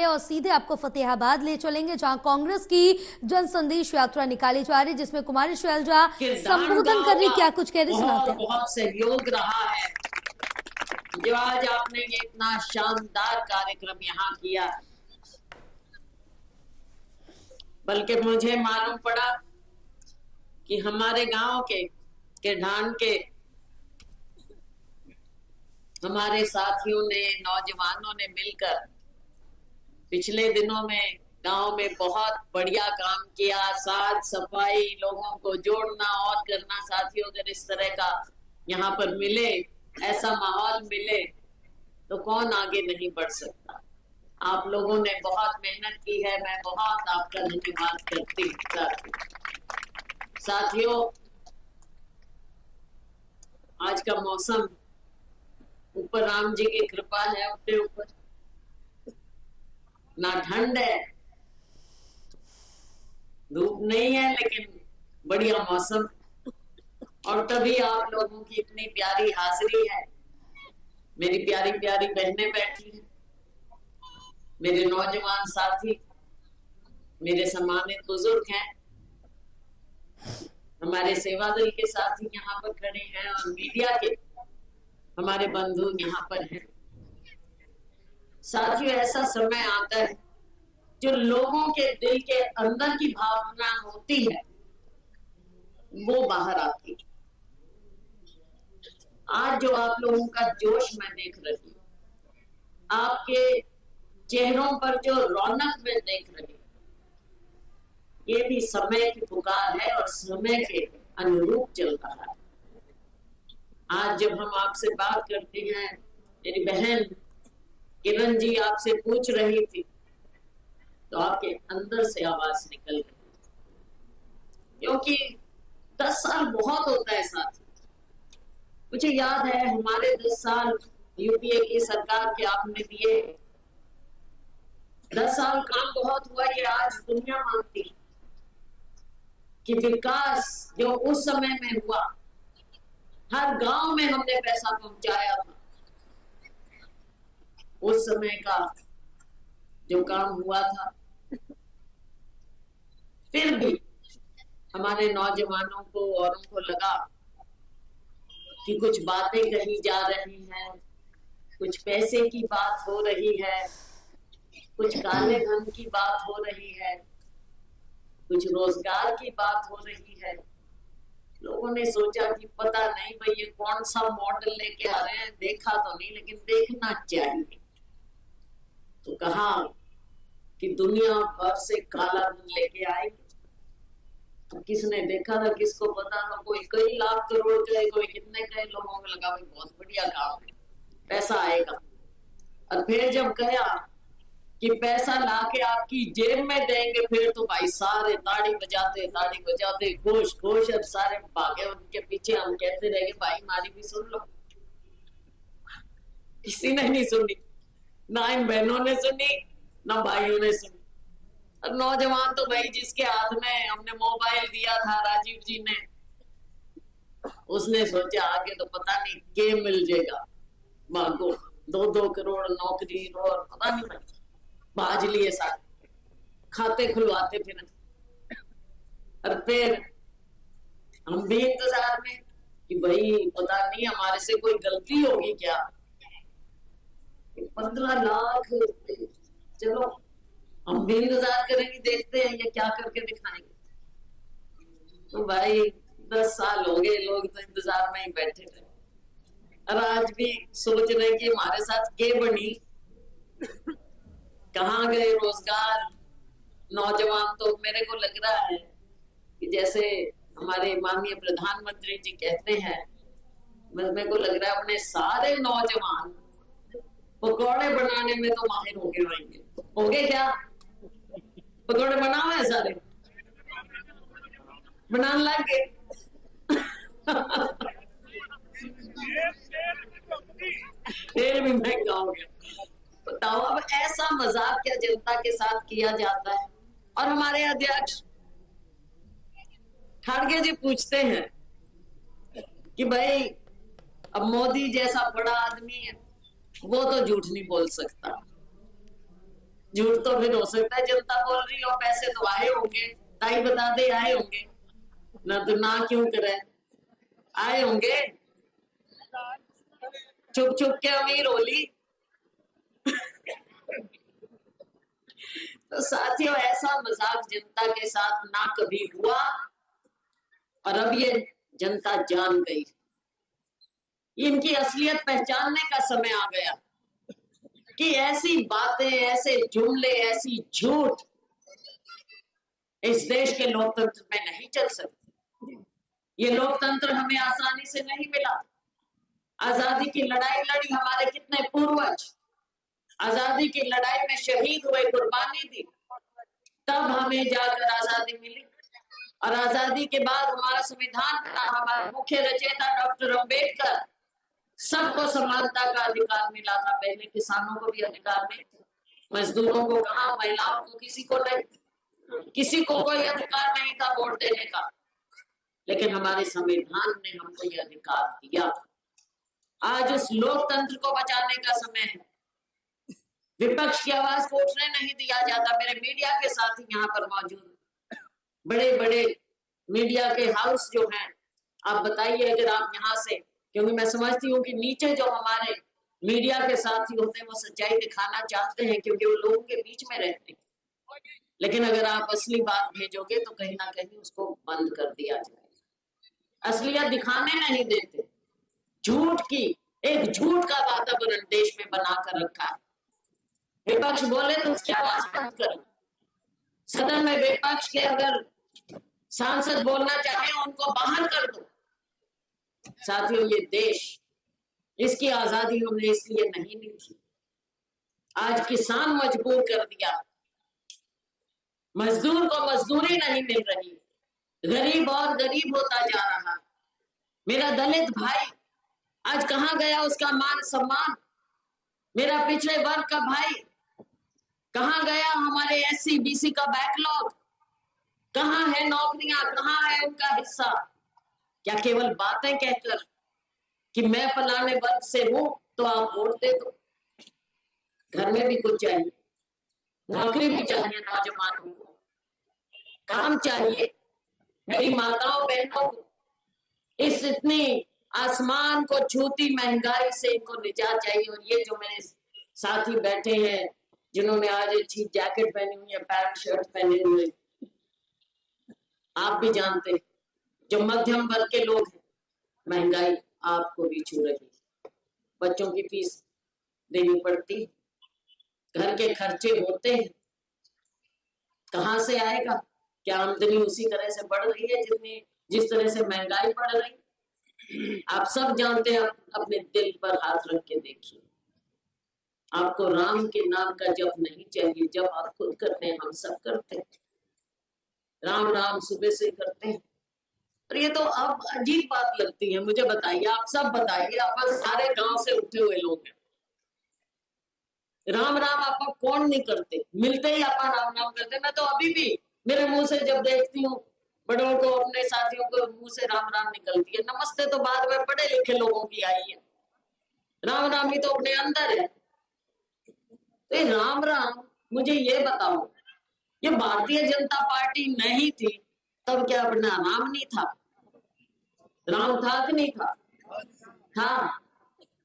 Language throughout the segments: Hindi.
हैं और सीधे आपको फतेहाबाद ले चलेंगे, जहां कांग्रेस की जन संदेश यात्रा निकाली जा रही है, जिसमें कुमारी शैलजा संबोधन कर रही। क्या कुछ कह रही सुनाते हैं। बहुत सहयोग रहा है जो आज आपने ये इतना शानदार कार्यक्रम यहाँ किया। बल्कि मुझे मालूम पड़ा कि हमारे गांव के ढान के हमारे साथियों ने, नौजवानों ने मिलकर पिछले दिनों में गांव में बहुत बढ़िया काम किया। साफ सफाई, लोगों को जोड़ना और करना। साथियों, अगर इस तरह का यहाँ पर मिले, ऐसा माहौल मिले, तो कौन आगे नहीं बढ़ सकता। आप लोगों ने बहुत मेहनत की है, मैं बहुत आपका धन्यवाद करती हूँ। साथियों, आज का मौसम ऊपर राम जी की कृपा है, अपने ऊपर ना ठंड है, धूप नहीं है, लेकिन बढ़िया मौसम। और तभी आप लोगों की इतनी प्यारी हाजिरी है। मेरी प्यारी प्यारी बहनें बैठी हैं, मेरे नौजवान साथी, मेरे सम्मानित बुजुर्ग हैं, हमारे सेवा दल के साथी यहाँ पर खड़े हैं और मीडिया के हमारे बंधु यहाँ पर हैं। साथियों, ऐसा समय आता है जो लोगों के दिल के अंदर की भावना होती है वो बाहर आती है। आज जो आप लोगों का जोश मैं देख रही हूँ, आपके चेहरों पर जो रौनक मैं देख रही हूँ, ये भी समय की पुकार है और समय के अनुरूप चल रहा है। आज जब हम आपसे बात करते हैं, मेरी बहन किरण जी आपसे पूछ रही थी, तो आपके अंदर से आवाज निकल गई, क्योंकि 10 साल बहुत होता है साथ। मुझे याद है हमारे 10 साल यूपीए की सरकार के आपने दिए। 10 साल काम बहुत हुआ, ये आज दुनिया मानती है कि विकास जो उस समय में हुआ, हर गांव में हमने पैसा पहुंचाया था। उस समय का जो काम हुआ था, फिर भी हमारे नौजवानों को, औरों को लगा कि कुछ बातें कही जा रही हैं, कुछ पैसे की बात हो रही है, कुछ काले धन की बात हो रही है, कुछ रोजगार की बात हो रही है। लोगों ने सोचा कि पता नहीं भाई ये कौन सा मॉडल लेके आ रहे हैं, देखा तो नहीं लेकिन देखना चाहिए। तो कहा कि दुनिया भर से काला धन लेके आएंगे। तो किसने देखा था, किसको पता था? कोई कई लाख करोड़ का, कोई कितने कई लोगों को लगा भाई बहुत बढ़िया काम है, पैसा आएगा। और फिर जब गया कि पैसा लाके आपकी जेब में देंगे, फिर तो भाई सारे ताड़ी बजाते घोष घोष, अब सारे भागे उनके पीछे। हम कहते रह गए भाई हमारी भी सुन लो। किसी ने नहीं सुनी, ना इन बहनों ने सुनी, ना भाइयों ने सुनी। और नौजवान तो भाई जिसके हाथ में हमने मोबाइल दिया था राजीव जी ने, उसने सोचा आगे तो पता नहीं क्या मिल जाएगा, मांगो 2-2 करोड़ नौकरी और पता नहीं बाज लिए सारे खाते खुलवाते फिर। और फिर हम भी इंतजार में कि भाई पता नहीं हमारे से कोई गलती होगी क्या। 15 लाख, चलो हम भी इंतजार करेंगे, देखते हैं ये क्या करके दिखाएंगे। तो भाई 10 साल हो गए, लोग तो इंतजार में ही बैठे थे। और आज भी सोच रहे कि हमारे साथ क्या बनी, कहाँ गए रोजगार। नौजवान तो मेरे को लग रहा है कि जैसे हमारे माननीय प्रधानमंत्री जी कहते हैं, मेरे को लग रहा है अपने सारे नौजवान पकौड़े बनाने में तो माहिर हो गए होंगे। हो गए क्या? पकौड़े बना हुए हैं सारे, बनाने लग गए। तेल भी महंगा हो गया। बताओ अब ऐसा मजाक क्या जनता के साथ किया जाता है। और हमारे अध्यक्ष खड़गे जी पूछते हैं कि भाई अब मोदी जैसा बड़ा आदमी है, वो तो झूठ नहीं बोल सकता। झूठ तो फिर हो सकता है जनता बोल रही हो, पैसे तो आए होंगे, ताई बता दे आए होंगे ना, तो ना क्यों करे, आए होंगे, चुप चुप के अमीर होली। तो साथियों, ऐसा मजाक जनता के साथ ना कभी हुआ, और अब ये जनता जान गई। इनकी असलियत पहचानने का समय आ गया कि ऐसी बातें, ऐसे जुमले, ऐसी झूठ इस देश के लोकतंत्र में नहीं चल सकती। ये लोकतंत्र हमें आसानी से नहीं मिला। आजादी की लड़ाई लड़ी हमारे कितने पूर्वज, आजादी की लड़ाई में शहीद हुए, कुर्बानी दी, तब हमें जाकर आजादी मिली। और आजादी के बाद हमारा संविधान बना, हमारे मुख्य रचयिता डॉक्टर अम्बेडकर, सबको समानता का अधिकार मिला था। पहले किसानों को भी अधिकार नहीं था, मजदूरों को कहा, महिलाओं को, किसी को नहीं, किसी को कोई अधिकार नहीं था वोट देने का, लेकिन हमारे संविधान ने हमको ये अधिकार दिया। आज उस लोकतंत्र को बचाने का समय है। विपक्ष की आवाज को उठने नहीं दिया जाता। मेरे मीडिया के साथी यहाँ पर मौजूद, बड़े बड़े मीडिया के हाउस जो हैं, आप बताइए अगर आप यहाँ से, क्योंकि मैं समझती हूँ कि नीचे जो हमारे मीडिया के साथी होते हैं वो सच्चाई दिखाना चाहते हैं, क्योंकि वो लोगों के बीच में रहते हैं, लेकिन अगर आप असली बात भेजोगे तो कहीं ना कहीं उसको बंद कर दिया जाएगा। असलियत दिखाने नहीं देते। झूठ की, एक झूठ का वातावरण देश में बनाकर रखा है। विपक्ष बोले तो उसकी आवाज बंद करो। सदन में विपक्ष के अगर सांसद बोलना चाहे उनको बाहर कर दो। साथियों, ये देश, इसकी आजादी हमने इसलिए नहीं ली थी। आज किसान मजबूर कर दिया, मजदूर को मजदूरी नहीं मिल रही, गरीब और गरीब होता जा रहा। मेरा दलित भाई आज कहां गया उसका मान सम्मान? मेरा पिछड़े वर्ग का भाई कहां गया? हमारे एससी बीसी का बैकलॉग कहां है? नौकरियां कहां है? उनका हिस्सा? क्या केवल बातें कहकर कि मैं फलाने वर्ग से हूं तो आप वोट दे दो? घर में भी कुछ चाहिए, नौकरी भी चाहिए, नौजवानों को काम चाहिए, मेरी माताओं बहनों को इस इतनी आसमान को छूती महंगाई से इनको निजात चाहिए। और ये जो मेरे साथी बैठे हैं जिन्होंने आज अच्छी जैकेट पहनी हुई है, पैंट शर्ट पहने हुए, आप भी जानते हैं जो मध्यम वर्ग के लोग हैं, महंगाई आपको भी छू रही है। बच्चों की फीस देनी पड़ती, घर के खर्चे होते हैं, कहां से आएगा? क्या आमदनी उसी तरह से बढ़ रही है जिस तरह से महंगाई बढ़ रही? आप सब जानते हैं। अपने दिल पर हाथ रख के देखिए, आपको राम के नाम का जप नहीं चाहिए। जब आप खुद करते हैं, हम सब करते हैं, राम राम सुबह से करते हैं। और ये तो अब अजीब बात लगती है मुझे। बताइए, आप सब बताइए, आप सारे गांव से उठे हुए लोग हैं, राम राम आपा कौन नहीं करते? मिलते ही आपा राम राम करते। मैं तो अभी भी मेरे मुंह से जब देखती हूँ बड़ों को, अपने साथियों को, मुंह से राम राम निकलती है। नमस्ते तो बाद में पढ़े लिखे लोगों की आई है, राम राम ही तो अपने अंदर है। तो राम राम, मुझे ये बताओ, ये भारतीय जनता पार्टी नहीं थी तब क्या अपना राम नहीं था? राम था कि नहीं था? था,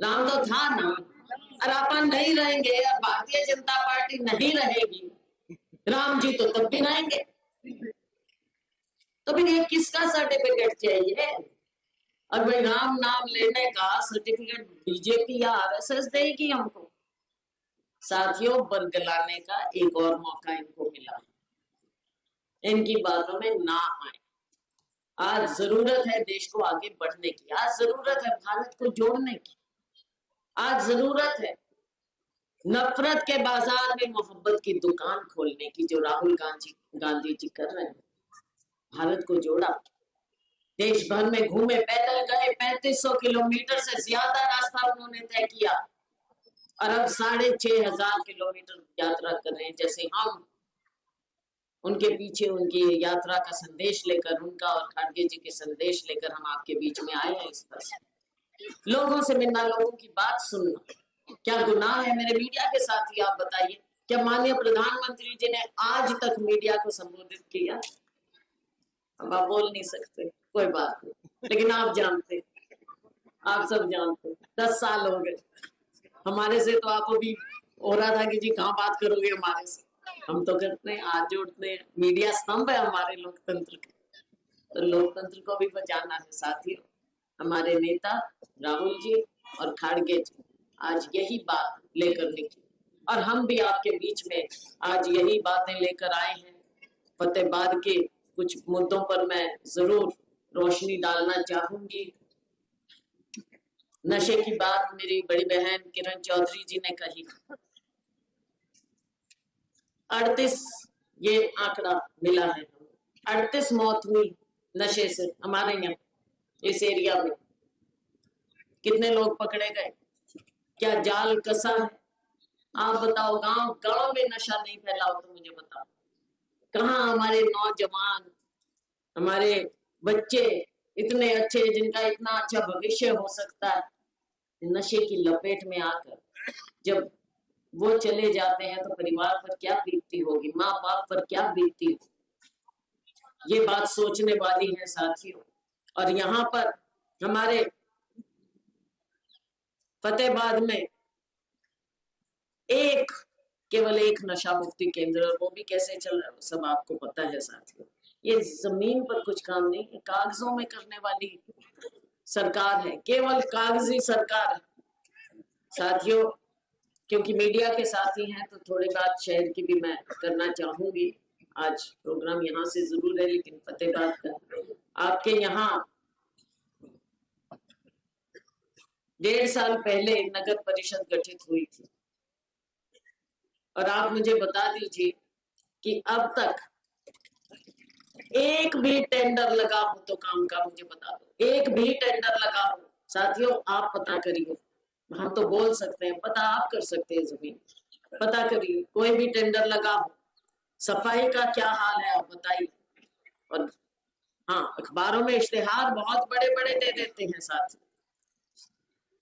राम तो था ना। और अपन नहीं रहेंगे, भारतीय जनता पार्टी नहीं रहेगी, राम जी तो तब भी रहेंगे। तो फिर ये किसका सर्टिफिकेट चाहिए? और भाई राम नाम लेने का सर्टिफिकेट बीजेपी या आरएसएस देगी हमको? साथियों, बरगलाने का एक और मौका इनको मिला, इनकी बातों में ना आए। आज जरूरत है देश को आगे बढ़ने की, आज जरूरत है भारत को जोड़ने की, आज जरूरत है नफरत के बाजार में मोहब्बत की दुकान खोलने की, जो राहुल गांधी जी कर रहे हैं। भारत को जोड़ा, देश भर में घूमे, पैदल गए, 3500 किलोमीटर से ज्यादा रास्ता उन्होंने तय किया, और अब 6500 किलोमीटर यात्रा कर रहे हैं। जैसे हम उनके पीछे, उनकी यात्रा का संदेश लेकर, उनका और खड़गे जी के संदेश लेकर हम आपके बीच में आए हैं। इस तरह से लोगों से मिलना, लोगों की बात सुनना क्या गुनाह है? मेरे मीडिया के साथी आप बताइए, क्या माननीय प्रधानमंत्री जी ने आज तक मीडिया को संबोधित किया? अब आप बोल नहीं सकते, कोई बात नहीं, लेकिन आप जानते, आप सब जानते, 10 साल हो गए हमारे से, तो आप अभी हो रहा था कि जी कहाँ बात करोगे हमारे से। हम तो करते हैं, आज जोड़ते हैं, मीडिया स्तंभ है हमारे लोकतंत्र के, तो लोकतंत्र को भी बचाना है साथियों। हमारे नेता राहुल जी और खाड़गे जी आज यही बात लेकर निकले, और हम भी आपके बीच में आज यही बातें लेकर आए हैं। फतेहाबाद के कुछ मुद्दों पर मैं जरूर रोशनी डालना चाहूंगी। नशे की बात मेरी बड़ी बहन किरण चौधरी जी ने कही। 38 ये आंकड़ा मिला है, 38 मौत हुई नशे से हमारे यहाँ इस एरिया में। कितने लोग पकड़े गए? क्या जाल कसा है? आप बताओ, गांव गांव में नशा नहीं फैला हो तो मुझे बताओ, कहाँ हमारे नौजवान, हमारे बच्चे इतने अच्छे, जिनका इतना अच्छा भविष्य हो सकता है, नशे की लपेट में आकर जब वो चले जाते हैं तो परिवार पर क्या बीतती होगी, माँ बाप पर क्या बीतती होगी। ये बात सोचने वाली है साथियों। और यहाँ पर हमारे फतेहाबाद में केवल एक नशा मुक्ति केंद्र, और वो भी कैसे चल रहा है सब आपको पता है साथियों। ये जमीन पर कुछ काम नहीं है, कागजों में करने वाली सरकार है, केवल कागजी सरकार है साथियों। क्योंकि मीडिया के साथी हैं तो थोड़ी बात शहर की भी मैं करना चाहूंगी। आज प्रोग्राम यहाँ से जरूर है, लेकिन फतेहाबाद का आपके यहाँ 1.5 साल पहले नगर परिषद गठित हुई थी, और आप मुझे बता दीजिए कि अब तक एक भी टेंडर लगा हो तो काम का मुझे बता दो, एक भी टेंडर लगा हो साथियों, आप पता करिए। हम तो बोल सकते हैं, पता आप कर सकते हैं, जमीन पता करिए, कोई भी टेंडर लगा हो। सफाई का क्या हाल है आप बताइए। और हाँ, अखबारों में इश्तेहार बहुत बड़े बड़े दे देते हैं साथियों।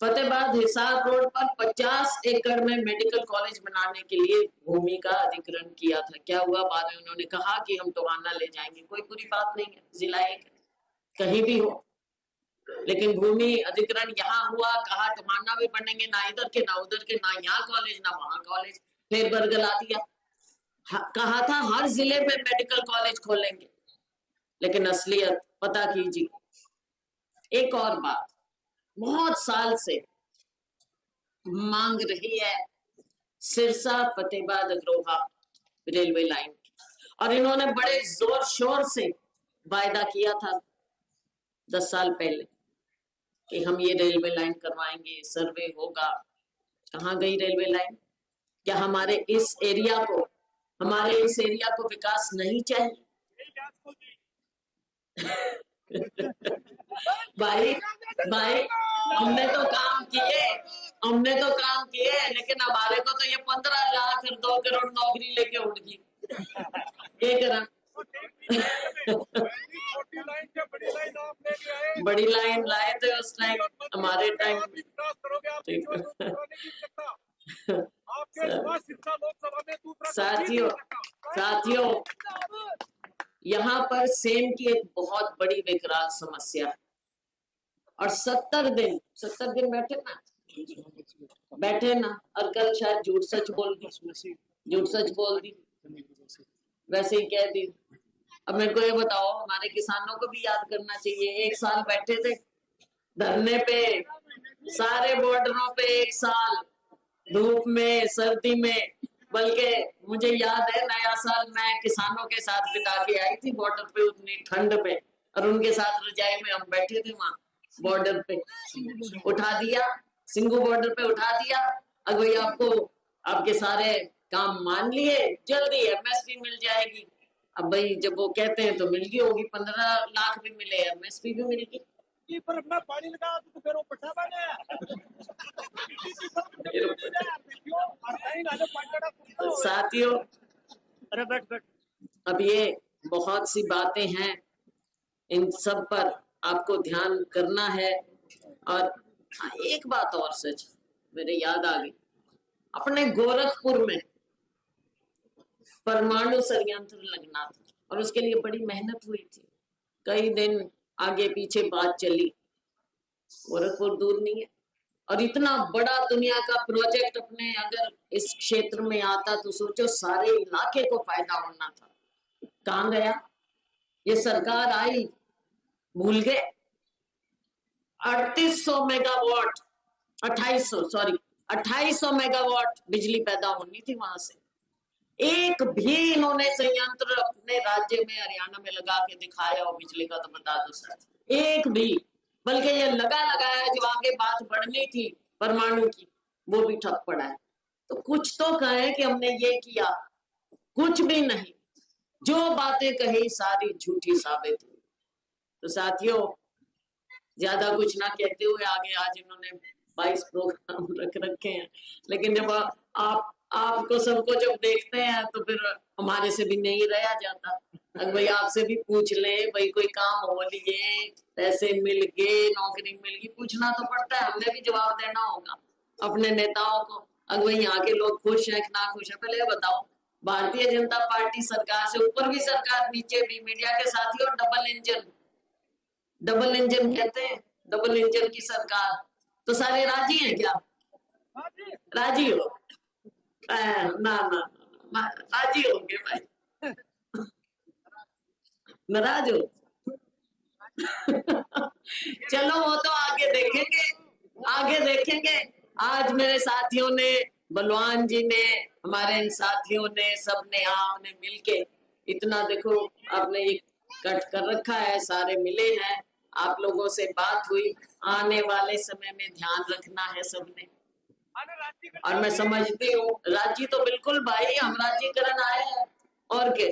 फतेहाबाद हिसार रोड पर 50 एकड़ में मेडिकल कॉलेज बनाने के लिए भूमि का अधिग्रहण किया था। क्या हुआ? बाद में उन्होंने कहा कि हम टोहाना ले जाएंगे। कोई बुरी बात नहीं है, जिला एक कहीं भी हो, लेकिन भूमि अधिग्रहण यहाँ हुआ, कहा टोहाना भी बनेंगे, ना इधर के ना उधर के, ना यहाँ कॉलेज ना वहां कॉलेज, फिर बरगला दिया। कहा था हर जिले में मेडिकल कॉलेज खोलेंगे, लेकिन असलियत पता कीजिए। एक और बात, बहुत साल से मांग रही है सिरसा फतेहाबाद अग्रोहा रेलवे लाइन की, और इन्होंने बड़े जोर शोर से वायदा किया था 10 साल पहले कि हम ये रेलवे लाइन करवाएंगे, सर्वे होगा। कहाँ गई रेलवे लाइन? क्या हमारे इस एरिया को विकास नहीं चाहिए? भाई हमने तो काम किए, लेकिन हमारे को तो ये 15 लाख और 2 करोड़ नौकरी लेके उड़ गई। क्या करा? बड़ी लाइन लाए थे उस टाइम, हमारे टाइम। साथियों यहाँ पर सेम की एक बहुत बड़ी विकराल समस्या है, और 70 दिन बैठे ना, और कल शायद झूठ सच बोल दी, वैसे ही कह दी। अब मेरे को ये बताओ, हमारे किसानों को भी याद करना चाहिए। 1 साल बैठे थे धरने पे, सारे बॉर्डरों पे 1 साल, धूप में सर्दी में, बल्कि मुझे याद है नया साल मैं किसानों के साथ बिता के आई थी बॉर्डर पे, उतनी ठंड में, और उनके साथ रजाई में हम बैठे थे वहां बॉर्डर पे। उठा दिया, सिंगू बॉर्डर पे उठा दिया। अब भाई आपको आपके सारे काम मान लिए, जल्दी एमएसपी मिल जाएगी। अब भाई जब वो कहते हैं तो मिल गई होगी, 15 लाख भी मिले, एमएसपी भी मिल गई। पानी लगा तो फिर वो पट्टा साथियों अब ये बहुत सी बातें हैं, इन सब पर आपको ध्यान करना है। और एक बात और सच मेरे याद आ गई, अपने गोरखपुर में परमाणु संयंत्र लगना था और उसके लिए बड़ी मेहनत हुई थी। कई दिन आगे पीछे बात चली। गोरखपुर दूर नहीं है और इतना बड़ा दुनिया का प्रोजेक्ट अपने अगर इस क्षेत्र में आता तो सोचो सारे इलाके को फायदा होना था। कहाँ गया ये सरकार आई, भूल गए। 3800 मेगावाट 2800 मेगावाट बिजली पैदा होनी थी वहां से। एक भी इन्होंने संयंत्र अपने राज्य में हरियाणा में लगा के दिखाया हो बिजली का तो बता दो सर, एक भी। बल्कि ये लगा लगाया जो आगे बात बढ़नी थी परमाणु की वो भी ठप पड़ा है। तो कुछ तो कहे कि हमने ये किया, कुछ भी नहीं। जो बातें कही सारी झूठी साबित हुई। तो साथियों ज्यादा कुछ ना कहते हुए आगे आज इन्होंने 22 प्रोग्राम रख रखे हैं, लेकिन जब आपको सबको जब देखते हैं तो फिर हमारे से भी नहीं रहा जाता। अगर भाई आपसे भी पूछ ले, भाई कोई काम हो लिए, पैसे मिल गए, नौकरी मिल गई, पूछना तो पड़ता है, हमें भी जवाब देना होगा अपने नेताओं को। अगर भाई यहाँ के लोग खुश हैं कि ना खुश है, पहले बताओ। भारतीय जनता पार्टी सरकार से ऊपर भी सरकार, नीचे भी मीडिया के साथियों, डबल इंजन कहते हैं, डबल इंजन की सरकार। तो सारे राजी हैं क्या? राजी हो? ना राजी होंगे भाई, नाराज हो? चलो वो तो आगे देखेंगे। आज मेरे साथियों ने, बलवान जी ने, हमारे इन साथियों ने, सबने आपने मिलके इतना देखो आपने ये कट कर रखा है, सारे मिले हैं, आप लोगों से बात हुई। आने वाले समय में ध्यान रखना है सबने। और मैं समझती हूँ राजी तो बिल्कुल भाई, हम राजीकरण आए हैं और क्या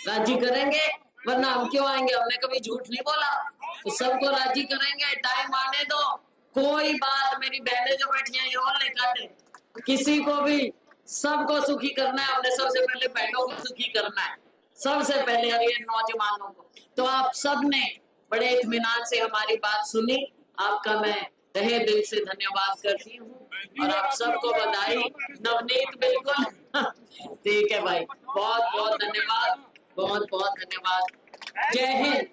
राजी करेंगे, वरना हम क्यों आएंगे? हमने कभी झूठ नहीं बोला। तो सबको राजी करेंगे, टाइम आने दो। कोई बात, मेरी बहनें जो बैठी हैं ये और लेकर किसी को भी, सबको सुखी करना है। हमने सबसे पहले बहनों को सुखी करना है, सबसे पहले, और ये नौजवानों को। तो आप सबने बड़े इत्मीनान से हमारी बात सुनी, आपका मैं तहे दिल से धन्यवाद करती हूँ और आप सबको बधाई। नवनीत बिल्कुल ठीक है भाई, बहुत बहुत धन्यवाद, बहुत बहुत धन्यवाद। जय हिंद।